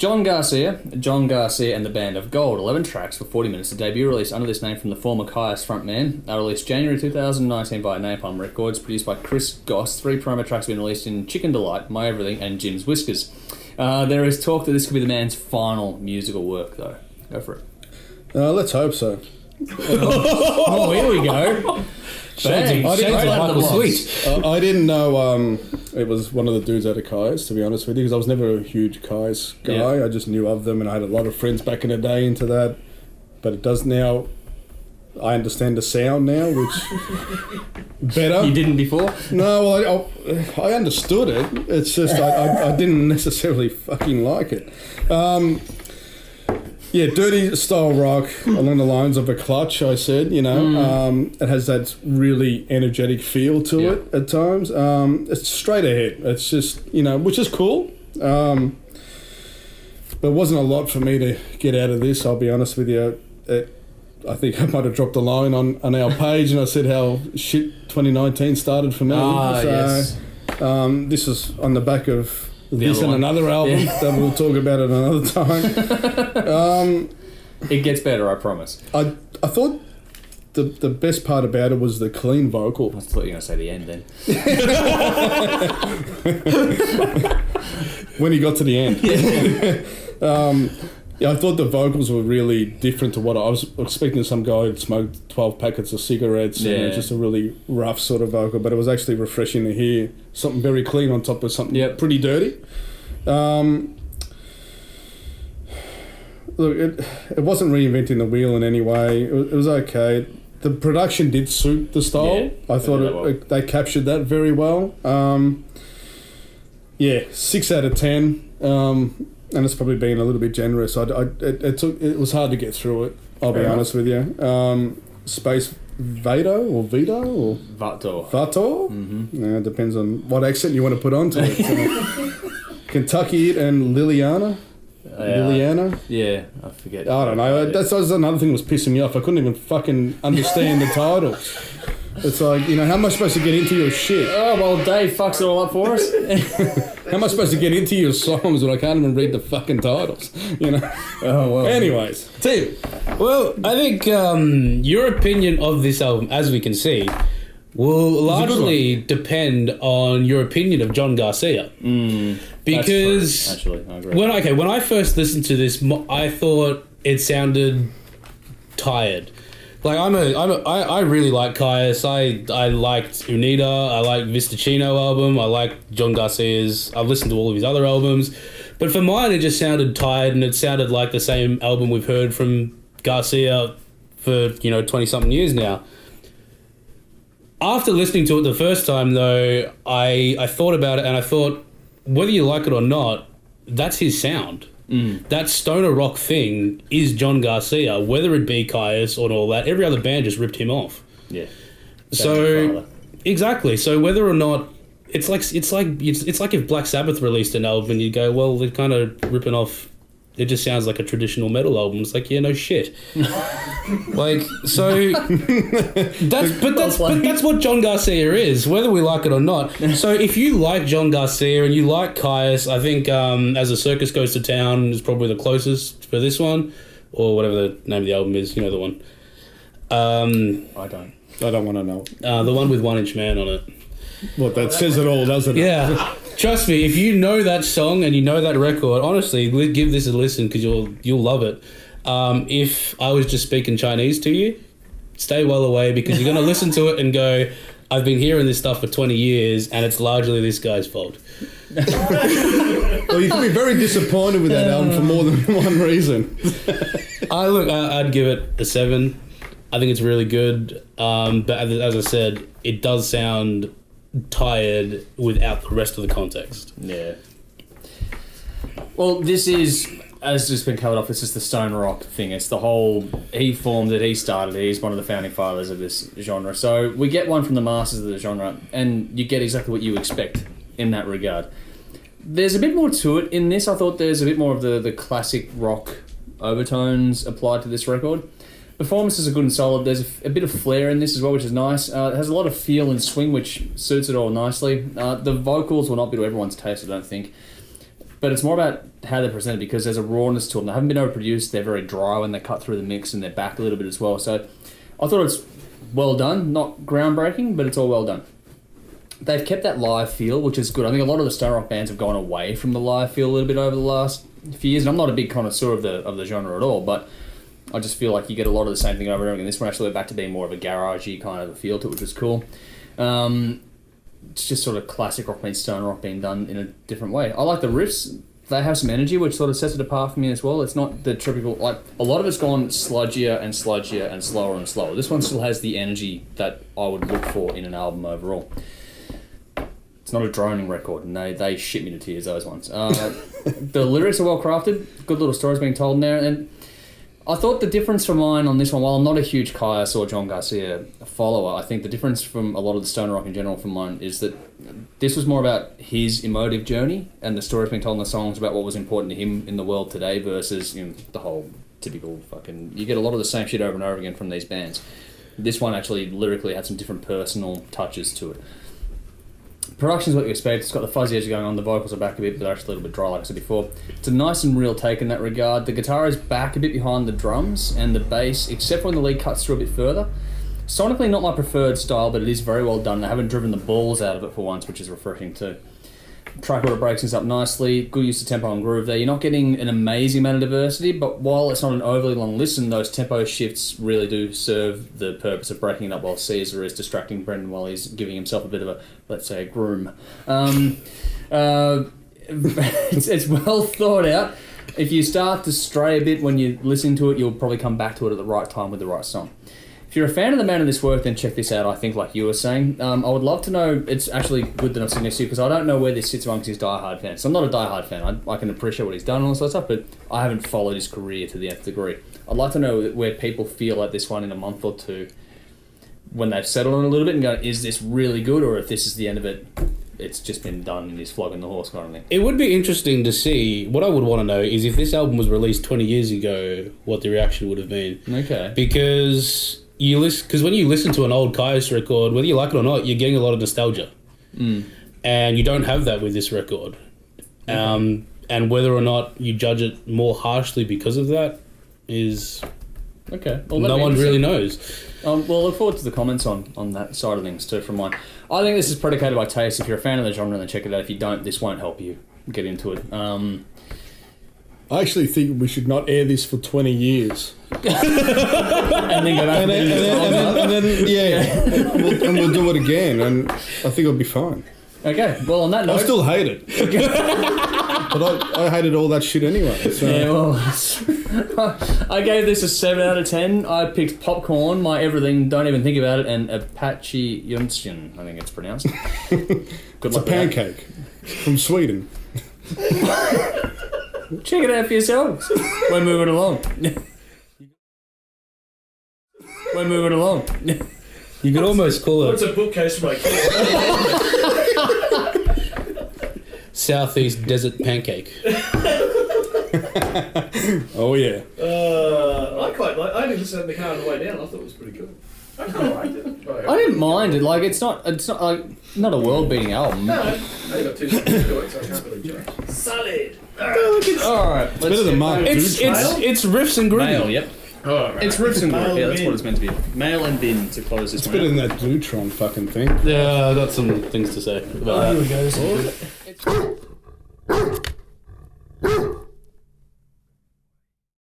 John Garcia and the Band of Gold, 11 tracks for 40 minutes. The debut release under this name from the former Caius frontman, released January 2019 by Napalm Records, produced by Chris Goss. 3 promo tracks have been released in Chicken Delight, My Everything, and Jim's Whiskers. There is talk that this could be the man's final musical work, though. Go for it. Let's hope so. Oh, here we go. Bang. I didn't know it was one of the dudes out of Caius, to be honest with you, because I was never a huge Caius guy. Yeah. I just knew of them, and I had a lot of friends back in the day into that. But it does now. I understand the sound now, which better. You didn't before? No, well, I understood it. It's just I didn't necessarily fucking like it. Yeah, dirty style rock along the lines of a Clutch, I said, you know. It has that really energetic feel to it at times. It's straight ahead. It's just, you know, which is cool. But it wasn't a lot for me to get out of this, I'll be honest with you. I think I might have dropped a line on our page and I said how shit 2019 started for me. Yes. This is on the back of this and one. another album that we'll talk about at another time. It gets better, I promise. I thought the best part about it was the clean vocal. I thought you were going to say the end then. When he got to the end. Yeah, I thought the vocals were really different to what I was expecting. Some guy who'd smoked 12 packets of cigarettes and just a really rough sort of vocal, but it was actually refreshing to hear something very clean on top of something pretty dirty. Look, it wasn't reinventing the wheel in any way. It was okay. The production did suit the style. Yeah, I thought they captured that very well. 6 out of 10. And it's probably been a little bit generous. It was hard to get through it, I'll be honest with you. Space Vado or Vito or Vator. Mm-hmm. It depends on what accent you want to put onto it. Kentucky and Liliana. Liliana? Yeah, I forget. I don't know. That's another thing that was pissing me off. I couldn't even fucking understand the titles. It's like, you know, how am I supposed to get into your shit? Oh, well, Dave fucks it all up for us. How am I supposed to get into your songs when I can't even read the fucking titles? You know? Oh, well. Anyways, Tim. Well, I think your opinion of this album, as we can see, will largely depend on your opinion of John Garcia. Because that's true, actually, I agree. When I first listened to this, I thought it sounded tired. Like I really like Caius. I liked Unida. I liked Vistacino album. I liked John Garcia's. I've listened to all of his other albums, but for mine it just sounded tired, and it sounded like the same album we've heard from Garcia for 20-something years now. After listening to it the first time, though, I thought about it, and I thought, whether you like it or not, that's his sound. That stoner rock thing is John Garcia, whether it be Caius or all that. Every other band just ripped him off. Yeah. So exactly. So whether or not it's like if Black Sabbath released an album and you go, well, they're kind of ripping off. It just sounds like a traditional metal album. It's like, yeah, no shit. Like, so that's what John Garcia is, whether we like it or not. So if you like John Garcia and you like Caius, I think As a Circus Goes to Town is probably the closest for this one, or whatever the name of the album is. You know the one. I don't want to know. The one with 1 Inch Man on it. Well, that says it all, doesn't it? Yeah. Trust me, if you know that song and you know that record, honestly, give this a listen because you'll love it. If I was just speaking Chinese to you, stay well away because you're going to listen to it and go, I've been hearing this stuff for 20 years and it's largely this guy's fault. Well, you can be very disappointed with that album for more than one reason. I'd give it a 7. I think it's really good. But as I said, it does sound tired without the rest of the context. Yeah. Well, this is, as just been covered off, this is the stone rock thing. It's the whole, he formed it, he started it, he's one of the founding fathers of this genre. So we get one from the masters of the genre, and you get exactly what you expect in that regard. There's a bit more to it in this. I thought there's a bit more of the classic rock overtones applied to this record. Performances are good and solid. There's a bit of flair in this as well, which is nice. It has a lot of feel and swing, which suits it all nicely. The vocals will not be to everyone's taste, I don't think. but it's more about how they're presented because there's a rawness to them. They haven't been overproduced. They're very dry when they cut through the mix and they're back a little bit as well. So I thought it's well done, not groundbreaking, but it's all well done. They've kept that live feel, which is good. I think a lot of the stoner rock bands have gone away from the live feel a little bit over the last few years. And I'm not a big connoisseur of the genre at all, but I just feel like you get a lot of the same thing over and over again. This one actually went back to being more of a garagey kind of a feel to it, which is cool. It's just sort of classic rock meets stoner rock being done in a different way. I like the riffs. They have some energy, which sort of sets it apart for me as well. It's not the typical, like, a lot of it's gone sludgier and sludgier and slower. This one still has the energy that I would look for in an album overall. It's not a droning record, and they shit me to tears, those ones. The lyrics are well crafted, good little stories being told in there, and I thought the difference for mine on this one, while I'm not a huge Kyuss or John Garcia follower, I think the difference from a lot of the stoner rock in general for mine is that this was more about his emotive journey and the stories being told in the songs about what was important to him in the world today versus, you know, the whole typical fucking... You get a lot of the same shit over and over again from these bands. This one actually lyrically had some different personal touches to it. Production's what you expect. It's got the fuzzy edge going on. The vocals are back a bit, but they're actually a little bit dry, like I said before. It's a nice and real take in that regard. The guitar is back a bit behind the drums, and the bass, except for when the lead cuts through a bit further. Sonically, not my preferred style, but it is very well done. They haven't driven the balls out of it for once, which is refreshing too. Track order breaks things up nicely. Good use of tempo and groove there. You're not getting an amazing amount of diversity, but while it's not an overly long listen, those tempo shifts really do serve the purpose of breaking it up while Caesar is distracting Brendan while he's giving himself a bit of a, let's say, a groom. It's well thought out. If you start to stray a bit when you're listening to it, you'll probably come back to it at the right time with the right song. If you're a fan of the man in this work, then check this out, I think, like you were saying. I would love to know, it's actually good that I'm sitting next to you, because I don't know where this sits amongst his diehard fans. So I'm not a diehard fan. I can appreciate what he's done and all that sort of stuff, but I haven't followed his career to the nth degree. I'd like to know where people feel like this one in a month or two, when they've settled on it a little bit and go, is this really good, or if this is the end of it, it's just been done and he's flogging the horse kind of thing. It would be interesting to see. What I would want to know is if this album was released 20 years ago, what the reaction would have been. Okay. Because when you listen to an old Kyuss record, whether you like it or not, you're getting a lot of nostalgia. And you don't have that with this record. And whether or not you judge it more harshly because of that is... Okay. Well, no one really knows. Well, look forward to the comments on that side of things too from mine. I think this is predicated by taste. If you're a fan of the genre, then check it out. If you don't, this won't help you get into it. I actually think we should not air this for 20 years. And then go back and then yeah, we'll do it again, and I think it'll be fine. Okay, well, on that note... I still hate it. But I hated all that shit anyway. So. Yeah, well... I gave this a 7 out of 10. I picked Popcorn, My Everything, Don't Even Think About It, and Apache Jönsson, I think it's pronounced. Good it's luck a pancake from Sweden. Check it out for yourselves. We're moving along. We're moving along. You could almost call it... It's a bookcase for my kids. Southeast Desert Pancake. Oh, yeah. I quite like. I only listened to the car on the way down. I thought it was pretty cool. I kind of liked it. I didn't mind it. Like, it's not like not a world-beating album. No, I only got 2 seconds to it, so I can't really judge. Solid. All right, It's better than Mark It's riffs and groove. Male, yep. Oh, right. It's riffs and Male groove. Yeah, that's bin. what it's meant to be. Male and bin to close this It's one better out. than that Dutron fucking thing. Yeah, I got some things to say about that. Here we go.